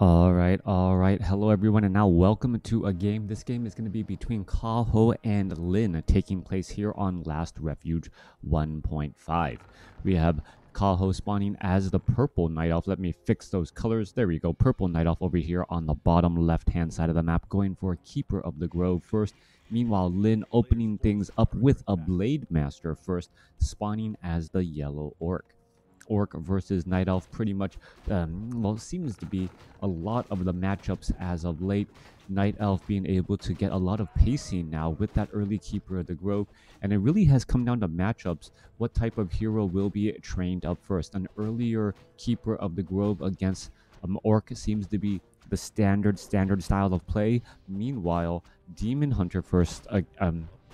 All right. Hello, everyone, and now welcome to a game. This game is going to be between Kaho and Lin, taking place here on Last Refuge 1.5. We have Kaho spawning as the purple night elf. Let me fix those colors. There we go. Purple night elf over here on the bottom left-hand side of the map, going for Keeper of the Grove first. Meanwhile, Lin opening things up with a Blade Master first, spawning as the yellow orc versus night elf. Pretty much well, seems to be a lot of the matchups as of late. Night elf being able to get a lot of pacing now with that early Keeper of the Grove, and it really has come down to matchups. What type of hero will be trained up first? An earlier Keeper of the Grove against orc seems to be the standard style of play. Meanwhile, Demon Hunter first,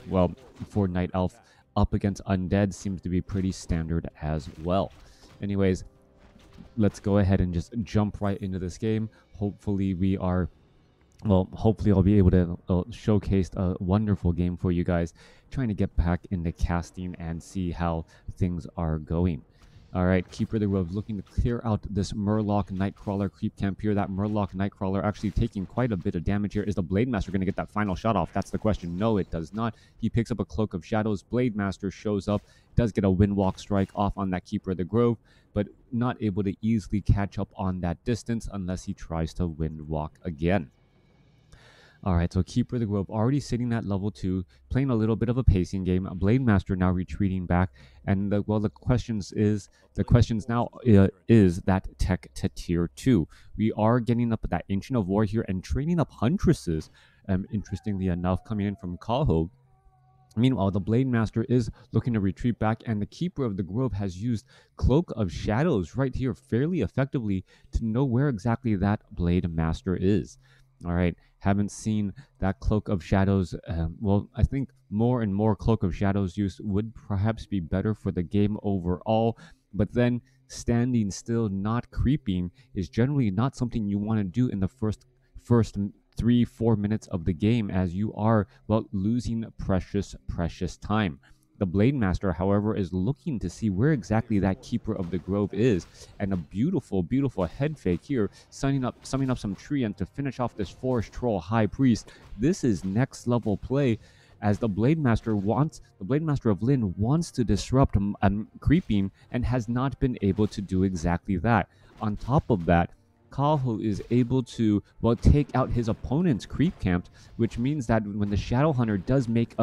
well, for night elf up against undead seems to be pretty standard as well. Anyways, let's go ahead and just jump right into this game. Hopefully hopefully I'll be able to showcase a wonderful game for you guys, trying to get back into casting and see how things are going. All right, Keeper of the Grove looking to clear out this Murloc Nightcrawler creep camp here. That Murloc Nightcrawler actually taking quite a bit of damage here. Is the Blade Master going to get that final shot off? That's the question. No, it does not. He picks up a Cloak of Shadows. Blade Master shows up, does get a Windwalk strike off on that Keeper of the Grove, but not able to easily catch up on that distance unless he tries to Windwalk again. All right, so Keeper of the Grove already sitting at level 2, playing a little bit of a pacing game. Blade Master now retreating back, and the questions now is that tech to tier 2. We are getting up that Ancient of War here and training up Huntresses. Interestingly enough, coming in from Kaho. Meanwhile, the Blade Master is looking to retreat back, and the Keeper of the Grove has used Cloak of Shadows right here fairly effectively to know where exactly that Blade Master is. All right, haven't seen that Cloak of Shadows. Well, I think more and more Cloak of Shadows use would perhaps be better for the game overall, but then standing still, not creeping, is generally not something you want to do in the first 3-4 minutes of the game, as you are, well, losing precious time. The Blade Master, however, is looking to see where exactly that Keeper of the Grove is, and a beautiful head fake here, summing up some treant to finish off this Forest Troll High Priest. This is next level play, as the Blade Master of Lin wants to disrupt creeping and has not been able to do exactly that. On top of that, Kaho is able to, well, take out his opponent's creep camps, which means that when the Shadow Hunter does make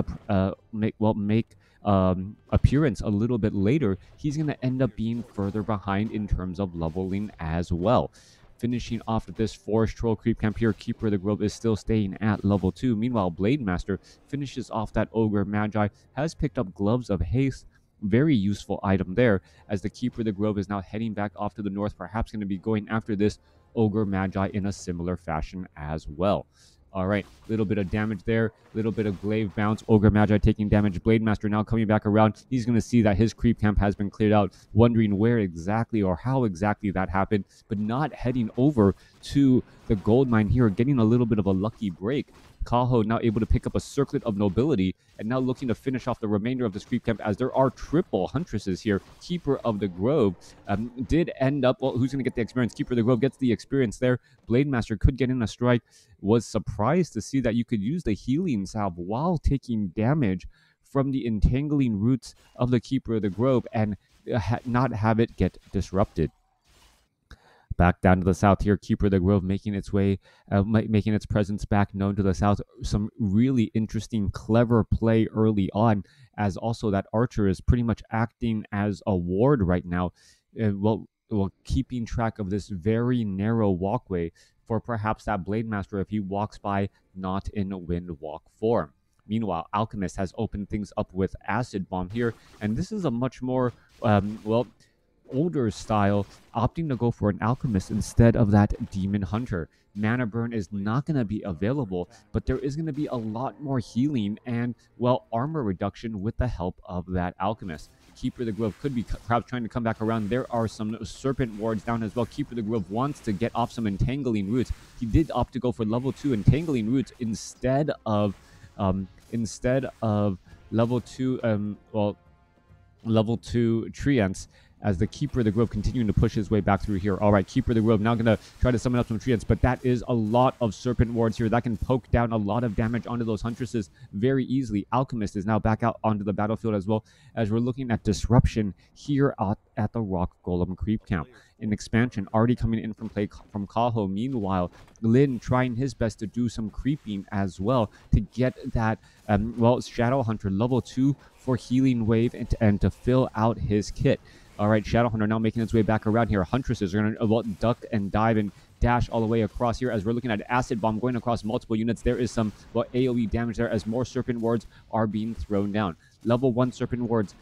appearance a little bit later, he's going to end up being further behind in terms of leveling as well. Finishing off this Forest Troll creep camp here, Keeper of the Grove is still staying at level 2. Meanwhile, Blade Master finishes off that Ogre Magi, has picked up Gloves of Haste. Very useful item there, as the Keeper of the Grove is now heading back off to the north, perhaps going to be going after this Ogre Magi in a similar fashion as well. All right, little bit of damage there, little bit of glaive bounce. Ogre Magi taking damage. Blade Master now coming back around. He's going to see that his creep camp has been cleared out, wondering where exactly or how exactly that happened, but not heading over to the gold mine here, getting a little bit of a lucky break. Kaho now able to pick up a Circlet of Nobility, and now looking to finish off the remainder of this creep camp, as there are triple Huntresses here. Keeper of the Grove did end up, well, who's going to get the experience? Keeper of the Grove gets the experience there. Blade Master could get in a strike. Was surprised to see that you could use the healing salve while taking damage from the entangling roots of the Keeper of the Grove and not have it get disrupted. Back down to the south here, Keeper of the Grove making its way, making its presence back known to the south. Some really interesting, clever play early on, as also that Archer is pretty much acting as a ward right now, well, keeping track of this very narrow walkway for perhaps that Blade Master if he walks by not in a Windwalk form. Meanwhile, Alchemist has opened things up with Acid Bomb here, and this is a much more, older style, opting to go for an Alchemist instead of that Demon Hunter. Mana Burn is not going to be available, but there is going to be a lot more healing and, well, armor reduction with the help of that Alchemist. Keeper of the Grove could be perhaps trying to come back around. There are some Serpent wards down as well. Keeper of the Grove wants to get off some Entangling Roots. He did opt to go for level 2 Entangling Roots instead of level 2 level 2 treants, as the Keeper of the Grove continuing to push his way back through here. All right, Keeper of the Grove now going to try to summon up some treants, but that is a lot of Serpent Wards here. That can poke down a lot of damage onto those Huntresses very easily. Alchemist is now back out onto the battlefield as well, as we're looking at disruption here at the Rock Golem Creep Camp. An expansion already coming in from play from Kaho. Meanwhile, Lin trying his best to do some creeping as well to get that, Shadow Hunter level 2 for Healing Wave and to fill out his kit. All right, Shadowhunter now making its way back around here. Huntresses are going to duck and dive and dash all the way across here as we're looking at Acid Bomb going across multiple units. There is some AoE damage there as more Serpent Wards are being thrown down. Level 1 Serpent Wards,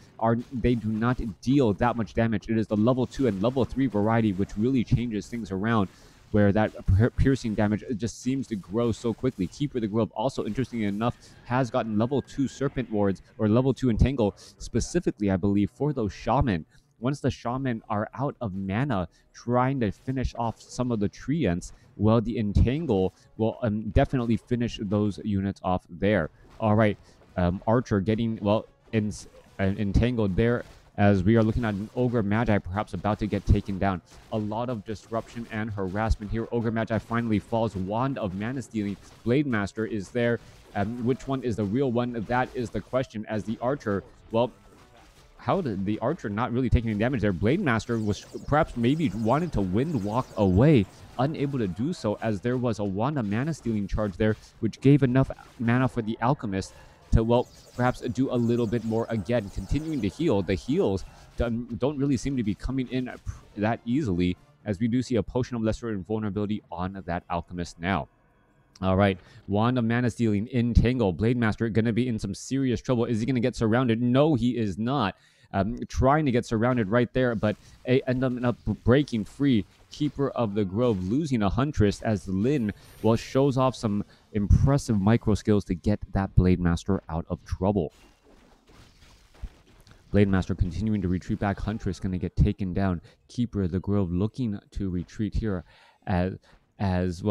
they do not deal that much damage. It is the level 2 and level 3 variety which really changes things around, where that piercing damage just seems to grow so quickly. Keeper of the Grove also, interestingly enough, has gotten level 2 Serpent Wards, or level 2 Entangle, specifically, I believe, for those Shaman. Once the Shaman are out of mana trying to finish off some of the treants, well, the Entangle will definitely finish those units off there. All right, Archer getting, entangled there, as we are looking at an Ogre Magi perhaps about to get taken down. A lot of disruption and harassment here. Ogre Magi finally falls. Wand of Mana Stealing. Blade Master is there. Which one is the real one? That is the question, as the Archer, how did the Archer not really take any damage there? Blade Master was perhaps maybe wanted to wind walk away, unable to do so, as there was a Wand of Mana Stealing charge there, which gave enough mana for the Alchemist to, perhaps do a little bit more again, continuing to heal. The heals don't really seem to be coming in that easily, as we do see a Potion of Lesser Invulnerability on that Alchemist now. All right, Wand of Mana Stealing, Entangle. Blade Master going to be in some serious trouble. Is he going to get surrounded? No, he is not. Trying to get surrounded right there, but end up breaking free. Keeper of the Grove losing a Huntress, as Lin, shows off some impressive micro skills to get that Blade Master out of trouble. Blade Master continuing to retreat back. Huntress going to get taken down. Keeper of the Grove looking to retreat here, as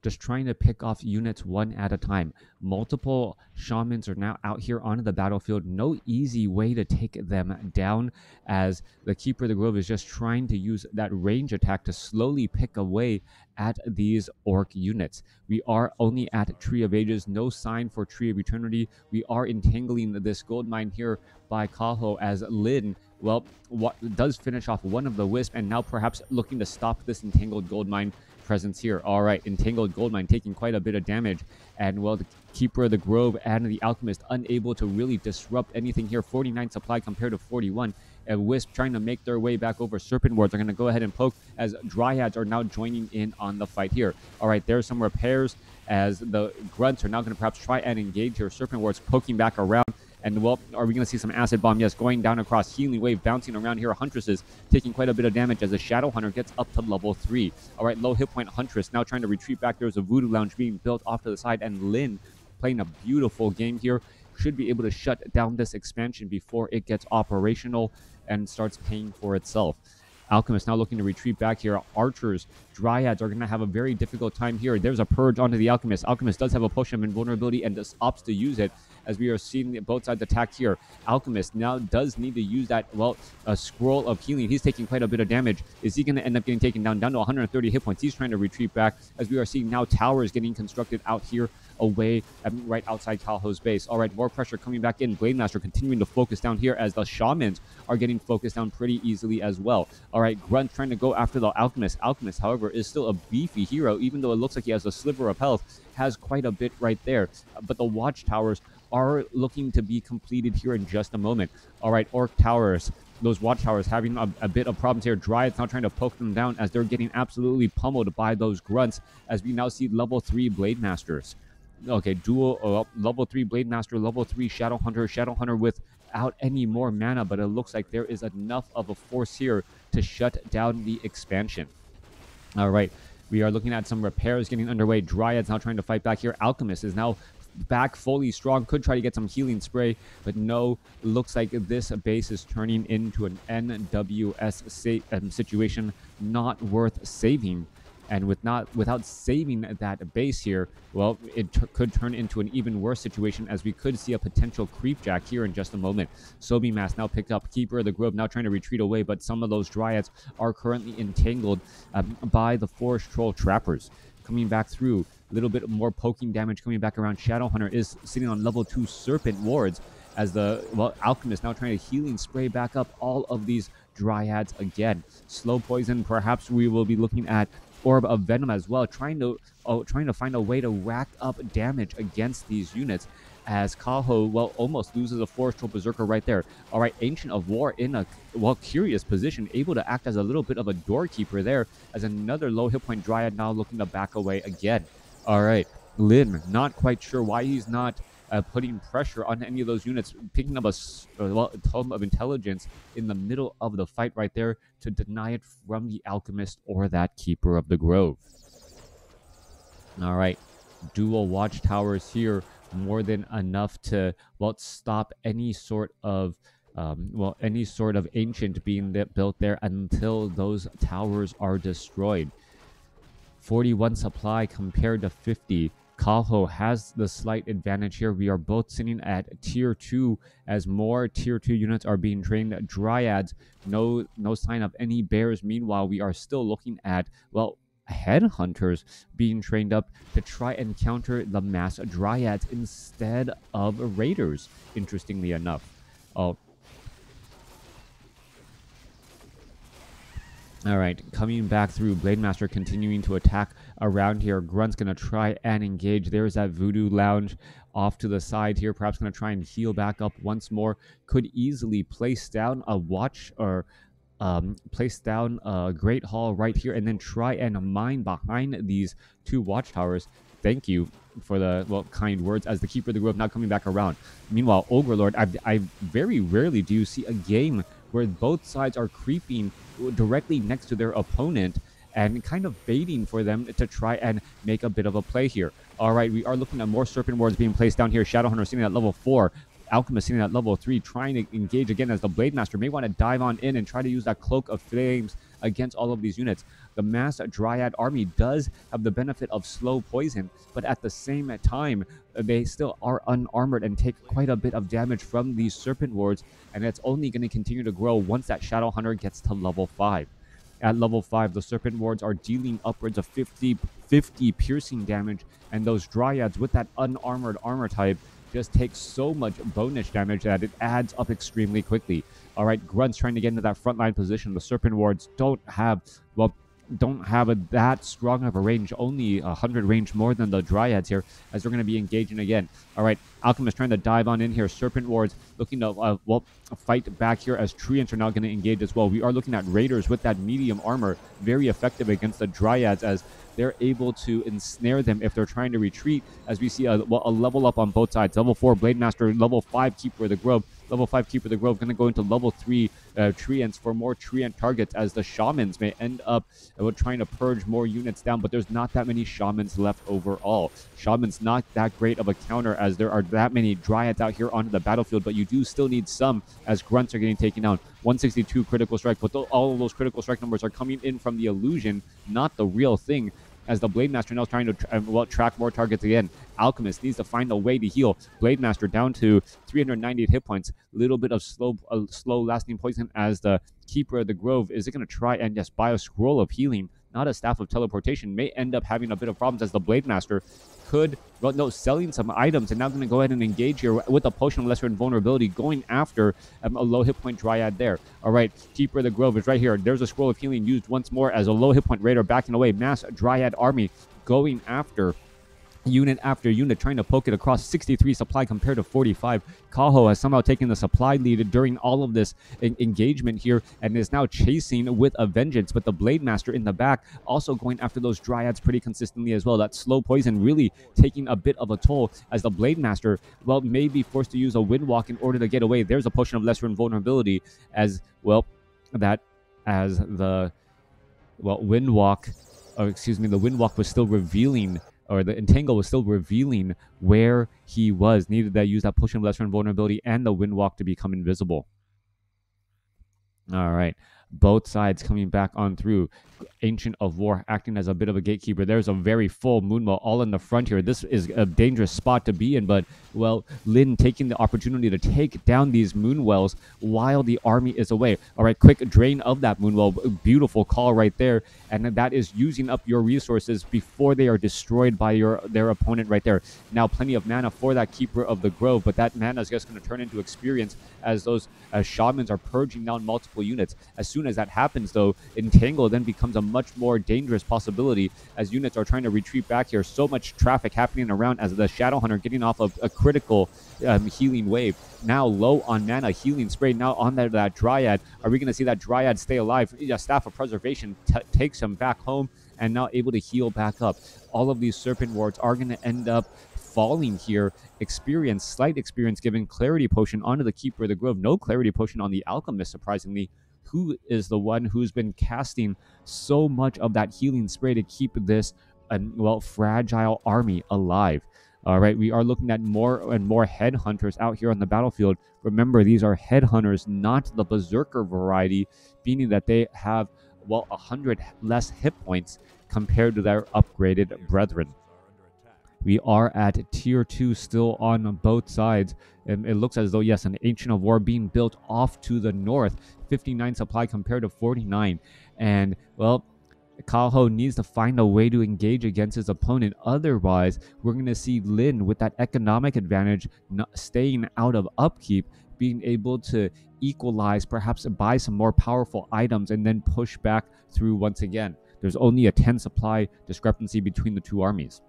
just trying to pick off units one at a time. Multiple Shamans are now out here onto the battlefield. No easy way to take them down, as the Keeper of the Grove is just trying to use that range attack to slowly pick away at these Orc units. We are only at Tree of Ages. No sign for Tree of Eternity. We are entangling this gold mine here by Kaho, as Lin does finish off one of the Wisp, and now perhaps looking to stop this entangled gold mine presence here. All right, entangled gold mine taking quite a bit of damage, and the Keeper of the Grove and the Alchemist unable to really disrupt anything here. 49 supply compared to 41. And Wisp trying to make their way back over. Serpent Wards are going to go ahead and poke, as Dryads are now joining in on the fight here. All right, there's some repairs, as the Grunts are now going to perhaps try and engage here. Serpent Wards poking back around. And, are we going to see some Acid Bomb? Yes, going down across. Healing Wave bouncing around here. Huntresses taking quite a bit of damage as the Shadow Hunter gets up to level 3. All right, low hit point Huntress now trying to retreat back. There's a Voodoo Lounge being built off to the side, and Lin playing a beautiful game here. Should be able to shut down this expansion before it gets operational and starts paying for itself. Alchemist now looking to retreat back here. Archers, Dryads are going to have a very difficult time here. There's a Purge onto the Alchemist. Alchemist does have a Potion of Invulnerability and just opts to use it, as we are seeing both sides attack here. Alchemist now does need to use that, a Scroll of Healing. He's taking quite a bit of damage. Is he going to end up getting taken down to 130 hit points? He's trying to retreat back, as we are seeing now towers getting constructed out here away, right outside Kaho's base. All right, more pressure coming back in. Blade Master continuing to focus down here, as the Shamans are getting focused down pretty easily as well. All right, Grunt trying to go after the Alchemist. Alchemist, however, is still a beefy hero, even though it looks like he has a sliver of health, has quite a bit right there. But the Watchtowers are looking to be completed here in just a moment. All right, Orc Towers, those Watchtowers having a bit of problems here. Dryads now trying to poke them down, as they're getting absolutely pummeled by those Grunts, as we now see level 3 Blade Masters. Okay, dual level 3 Blade Master, level 3 Shadow Hunter without any more mana, but it looks like there is enough of a force here to shut down the expansion. All right, we are looking at some repairs getting underway. Dryads now trying to fight back here. Alchemist is now back fully strong. Could try to get some healing spray, but no. Looks like this base is turning into an NWS situation, not worth saving, and without saving that base here, well, it could turn into an even worse situation, as we could see a potential creep jack here in just a moment. Sobi Mask now picked up. Keeper of the Grove now trying to retreat away, but some of those Dryads are currently entangled by the Forest Troll Trappers. Coming back through, a little bit more poking damage coming back around. Shadowhunter is sitting on level 2 Serpent Wards, as the, well, Alchemist now trying to healing spray back up all of these Dryads again. Slow Poison, perhaps we will be looking at Orb of Venom as well, trying to find a way to rack up damage against these units, as Kaho, well, almost loses a Forest Troll Berserker right there. All right, Ancient of War in a, well, curious position, able to act as a little bit of a doorkeeper there, as another low hit point Dryad now looking to back away again. All right, Lin, not quite sure why he's not putting pressure on any of those units, picking up a Tome of Intelligence in the middle of the fight right there to deny it from the Alchemist or that Keeper of the Grove. All right, dual watchtowers here, more than enough to, well, stop any sort of ancient being built there until those towers are destroyed. 41 supply compared to 50. Kaho has the slight advantage here. We are both sitting at tier 2, as more tier 2 units are being trained. Dryads, no sign of any bears. Meanwhile, we are still looking at, well, headhunters being trained up to try and counter the mass Dryads instead of raiders, interestingly enough. Oh, all right, coming back through, Blademaster continuing to attack around here. Grunt's going to try and engage. There's that Voodoo Lounge off to the side here. Perhaps going to try and heal back up once more. Could easily place down a watch, or place down a Great Hall right here, and then try and mine behind these 2 watchtowers. Thank you for the, well, kind words, as the Keeper of the Grove now coming back around. Meanwhile, Ogrelord, I very rarely do you see a game where both sides are creeping directly next to their opponent and kind of baiting for them to try and make a bit of a play here. All right, we are looking at more Serpent Wards being placed down here. Shadowhunter sitting at level 4. Alchemist sitting at level 3, trying to engage again, as the Blademaster may want to dive on in and try to use that Cloak of Flames against all of these units. The mass Dryad army does have the benefit of slow poison, but at the same time, they still are unarmored and take quite a bit of damage from these Serpent Wards, and it's only going to continue to grow once that Shadowhunter gets to level 5. At level 5, the Serpent Wards are dealing upwards of 50 piercing damage, and those Dryads with that unarmored armor type just takes so much bonus damage that it adds up extremely quickly. All right, Grunt's trying to get into that frontline position. The Serpent Wards don't have that strong of a range, only 100 range more than the Dryads here, as they're going to be engaging again. All right, Alchemist trying to dive on in here. Serpent Wards looking to fight back here, as Treants are now going to engage as well. We are looking at Raiders with that medium armor, very effective against the Dryads, as they're able to ensnare them if they're trying to retreat, as we see a level up on both sides. Level 4 Blademaster, level 5 Keeper of the Grove. Level 5 Keeper of the Grove going to go into level 3 Treants for more Treant targets, as the Shamans may end up trying to purge more units down, but there's not that many Shamans left overall. Shamans not that great of a counter, as there are that many Dryads out here onto the battlefield, but you do still need some, as Grunts are getting taken down. 162 critical strike, but all of those critical strike numbers are coming in from the illusion, not the real thing, as the Blademaster now is trying to track more targets again. Alchemist needs to find a way to heal. Blademaster down to 398 hit points. Little bit of slow lasting poison, as the Keeper of the Grove is going to try and just buy a Scroll of Healing, not a Staff of Teleportation. May end up having a bit of problems, as the Blademaster could, well, no, selling some items, and now going to go ahead and engage here with a Potion of Lesser Invulnerability, going after a low hit point Dryad there. All right, Keeper of the Grove is right here. There's a Scroll of Healing used once more, as a low hit point Raider backing away. Mass Dryad army going after unit after unit, trying to poke it across. 63 supply compared to 45. Kaho has somehow taken the supply lead during all of this engagement here, and is now chasing with a vengeance, but the Blademaster in the back also going after those Dryads pretty consistently as well. That slow poison really taking a bit of a toll, as the Blademaster, well, may be forced to use a Windwalk in order to get away. There's a Potion of Lesser Invulnerability, as well, that as the, well, Windwalk, or excuse me, the Windwalk was still revealing, or the Entangle was still revealing where he was. Needed to use that Potion of Lesser Invulnerability and the Windwalk to become invisible. All right. both sides coming back on through. Ancient of War acting as a bit of a gatekeeper. There's a very full Moonwell all in the front here. This is a dangerous spot to be in, but, well, Lin taking the opportunity to take down these Moonwells while the army is away. All right, quick drain of that Moonwell. Beautiful call right there, and that is using up your resources before they are destroyed by their opponent right there. Now, plenty of mana for that Keeper of the Grove, but that mana is just going to turn into experience as those Shamans are purging down multiple units. As soon as that happens, though, Entangle then becomes a much more dangerous possibility as units are trying to retreat back here. So much traffic happening around as the Shadowhunter getting off of a critical healing wave. Now low on mana, healing spray now on that Dryad. Are we going to see that Dryad stay alive? Yeah, Staff of Preservation takes him back home and now able to heal back up. All of these Serpent Wards are going to end up falling here. Experience, slight experience given. Clarity Potion onto the Keeper of the Grove. No Clarity Potion on the Alchemist, surprisingly, who is the one who's been casting so much of that healing spray to keep this, well, fragile army alive. All right, we are looking at more and more headhunters out here on the battlefield. Remember, these are headhunters, not the berserker variety, meaning that they have, well, 100 less hit points compared to their upgraded brethren. We are at tier 2 still on both sides. And it looks as though, yes, an Ancient of War being built off to the north. 59 supply compared to 49. And, well, Kaho needs to find a way to engage against his opponent. Otherwise, we're going to see Lin with that economic advantage staying out of upkeep, being able to equalize, perhaps buy some more powerful items, and then push back through once again. There's only a 10 supply discrepancy between the two armies.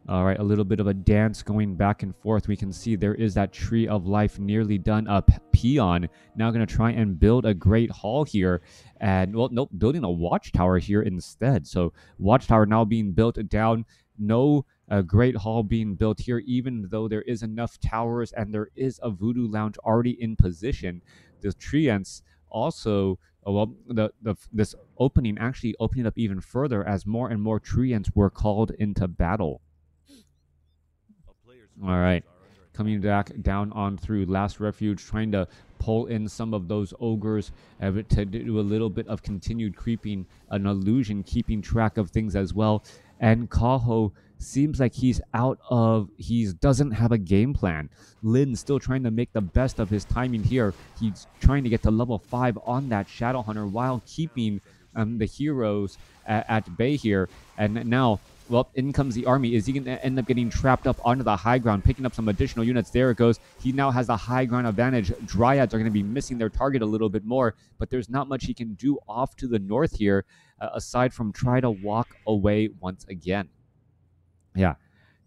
All right, a little bit of a dance going back and forth. We can see there is that Tree of Life nearly done up. Peon now going to try and build a great hall here. And, well, nope, building a watchtower here instead. So watchtower now being built down. No great hall being built here, even though there is enough towers and there is a Voodoo Lounge already in position. The Treants also... well, this opening actually opening up even further as more and more Treants were called into battle. All right, coming back down on through Last Refuge, trying to pull in some of those ogres to do a little bit of continued creeping, an illusion, keeping track of things as well. And Kaho seems like he doesn't have a game plan. Lin still trying to make the best of his timing here. He's trying to get to level 5 on that Shadowhunter while keeping the heroes at bay here. And now, well, in comes the army. Is he going to end up getting trapped up onto the high ground, picking up some additional units? There it goes. He now has the high ground advantage. Dryads are going to be missing their target a little bit more, but there's not much he can do off to the north here, aside from try to walk away once again. Yeah,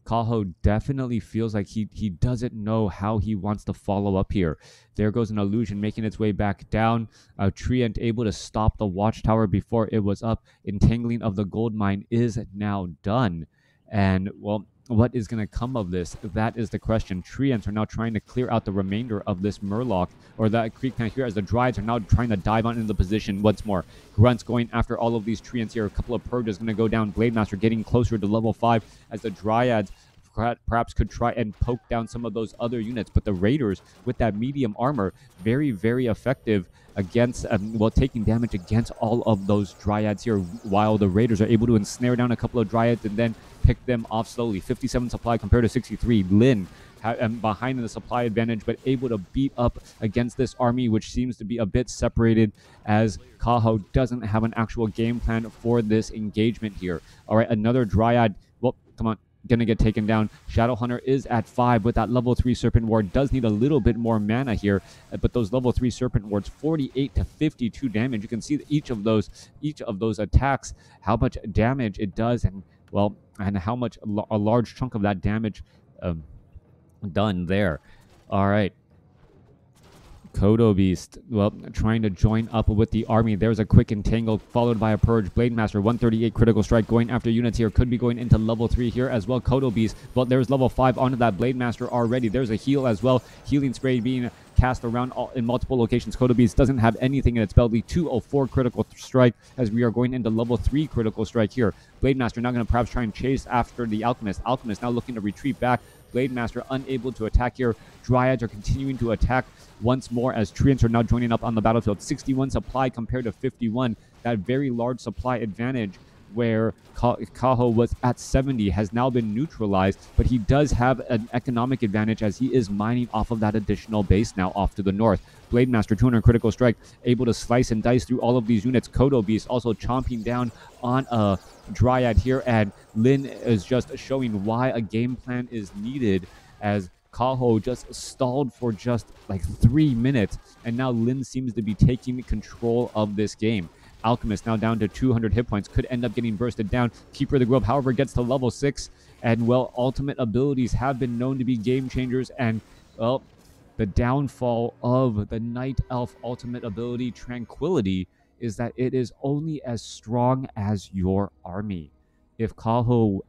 Kaho definitely feels like he doesn't know how he wants to follow up here. There goes an illusion making its way back down. Treant able to stop the watchtower before it was up. Entangling of the gold mine is now done. And, well, what is going to come of this? That is the question. Treants are now trying to clear out the remainder of this Murloc, or that creek plant here, as the Dryads are now trying to dive on into the position once more. Grunts going after all of these Treants here. A couple of purges going to go down. Blade Master getting closer to level 5 as the Dryads perhaps could try and poke down some of those other units. But the Raiders with that medium armor, very, very effective against, well, taking damage against all of those Dryads here, while the Raiders are able to ensnare down a couple of Dryads and then pick them off slowly. 57 supply compared to 63. Lin behind in the supply advantage, but able to beat up against this army, which seems to be a bit separated, as Kaho doesn't have an actual game plan for this engagement here. All right, another Dryad. Well, come on. Gonna get taken down. Shadowhunter is at 5 with that level 3 Serpent Ward. Does need a little bit more mana here, but those level 3 Serpent Wards, 48 to 52 damage. You can see that each of those attacks, how much damage it does, and, well, and how much a large chunk of that damage done there. All right. Kodo Beast, well, trying to join up with the army. There's a quick entangle followed by a purge. Blade Master, 138 critical strike, going after units here. Could be going into level 3 here as well. Kodo Beast, well, there's level 5 onto that Blade Master already. There's a heal as well. Healing spray being cast around in multiple locations. Kotobeast doesn't have anything in its belly. 204 critical strike as we are going into level 3 critical strike here. Blade Master now going to perhaps try and chase after the Alchemist. Alchemist now looking to retreat back. Blade Master unable to attack here. Dryads are continuing to attack once more as Treants are now joining up on the battlefield. 61 supply compared to 51. That very large supply advantage where Kaho was at 70 has now been neutralized, but he does have an economic advantage as he is mining off of that additional base now off to the north. Blade Master, 200 critical strike, able to slice and dice through all of these units. Kotobeast also chomping down on a Dryad here, and Lin is just showing why a game plan is needed as Kaho just stalled for just like 3 minutes, and now Lin seems to be taking control of this game. Alchemist now down to 200 hit points, could end up getting bursted down. Keeper of the Grove, however, gets to level 6, and well, ultimate abilities have been known to be game changers, and well, the downfall of the Night Elf ultimate ability, Tranquility, is that it is only as strong as your army. If Kaho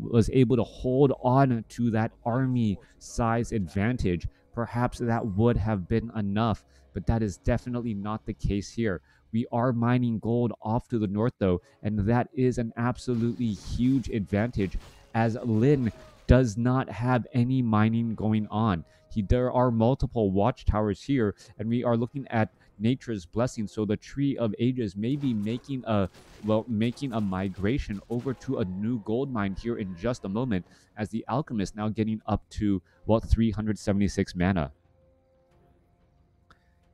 was able to hold on to that army size advantage, perhaps that would have been enough, but that is definitely not the case here. We are mining gold off to the north, though, and that is an absolutely huge advantage as Lin does not have any mining going on. There are multiple watchtowers here, and we are looking at nature's blessing, so the Tree of Ages may be making a migration over to a new gold mine here in just a moment, as the Alchemist now getting up to 376 mana.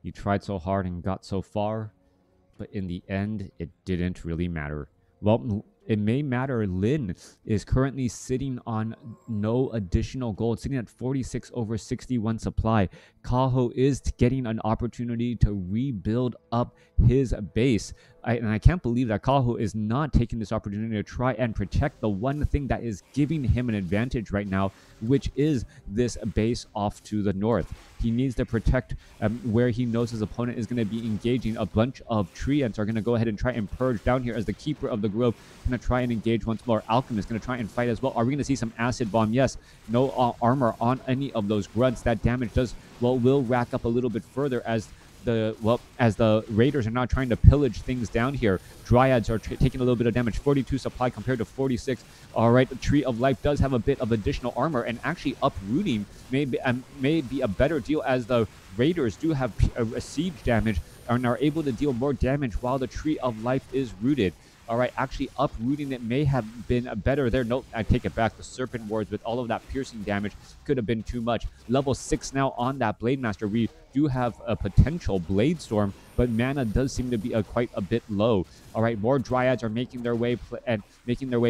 He tried so hard and got so far, but in the end, it didn't really matter. Well, it may matter. Lin is currently sitting on no additional gold, sitting at 46 over 61 supply. Kaho is getting an opportunity to rebuild up his base. And I can't believe that Kaho is not taking this opportunity to try and protect the one thing that is giving him an advantage right now, which is this base off to the north. He needs to protect where he knows his opponent is going to be engaging. A bunch of Treants are going to go ahead and try and purge down here as the Keeper of the Grove going to try and engage once more. Alchemist going to try and fight as well. Are we going to see some Acid Bomb? Yes. No armor on any of those grunts. That damage will rack up a little bit further as the Raiders are now trying to pillage things down here. Dryads are taking a little bit of damage. 42 supply compared to 46. All right, the Tree of Life does have a bit of additional armor, and actually uprooting may be a better deal as the Raiders do have a siege damage and are able to deal more damage while the Tree of Life is rooted. All right, actually uprooting it may have been better there. Nope, I take it back. The Serpent Wards with all of that piercing damage could have been too much. Level 6 now on that Blade Master. We do have a potential Blade Storm, but mana does seem to be quite a bit low. All right, more Dryads are making their way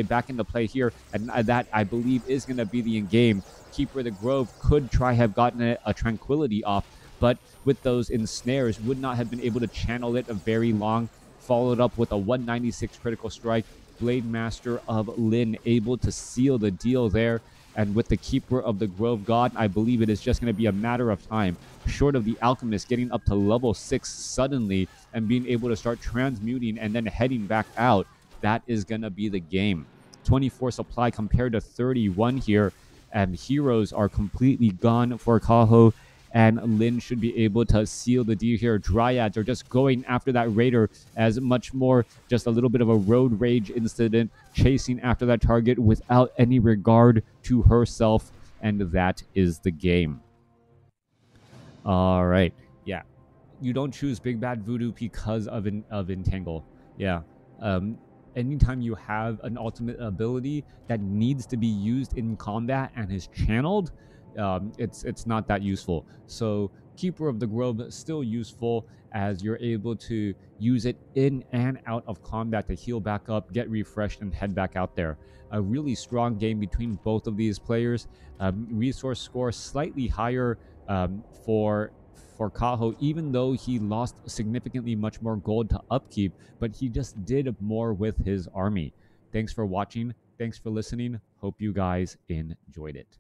back into play here, and that I believe is going to be the end game. Keeper of the Grove could have gotten a Tranquility off, but with those ensnares would not have been able to channel it a very long. Followed up with a 196 critical strike. Blade Master of Lin able to seal the deal there. And with the Keeper of the Grove God, I believe it is just going to be a matter of time. Short of the Alchemist getting up to level 6 suddenly and being able to start transmuting and then heading back out, that is going to be the game. 24 supply compared to 31 here. And heroes are completely gone for Kaho. And Lin should be able to seal the deal here. Dryads are just going after that Raider as much more just a little bit of a road rage incident, chasing after that target without any regard to herself, and that is the game. All right. Yeah. You don't choose Big Bad Voodoo because of Entangle. Yeah. Anytime you have an ultimate ability that needs to be used in combat and is channeled, it's not that useful. So Keeper of the Grove is still useful as you're able to use it in and out of combat to heal back up, get refreshed, and head back out there. A really strong game between both of these players. Resource score slightly higher for Kaho, even though he lost significantly much more gold to upkeep, but he just did more with his army. Thanks for watching. Thanks for listening. Hope you guys enjoyed it.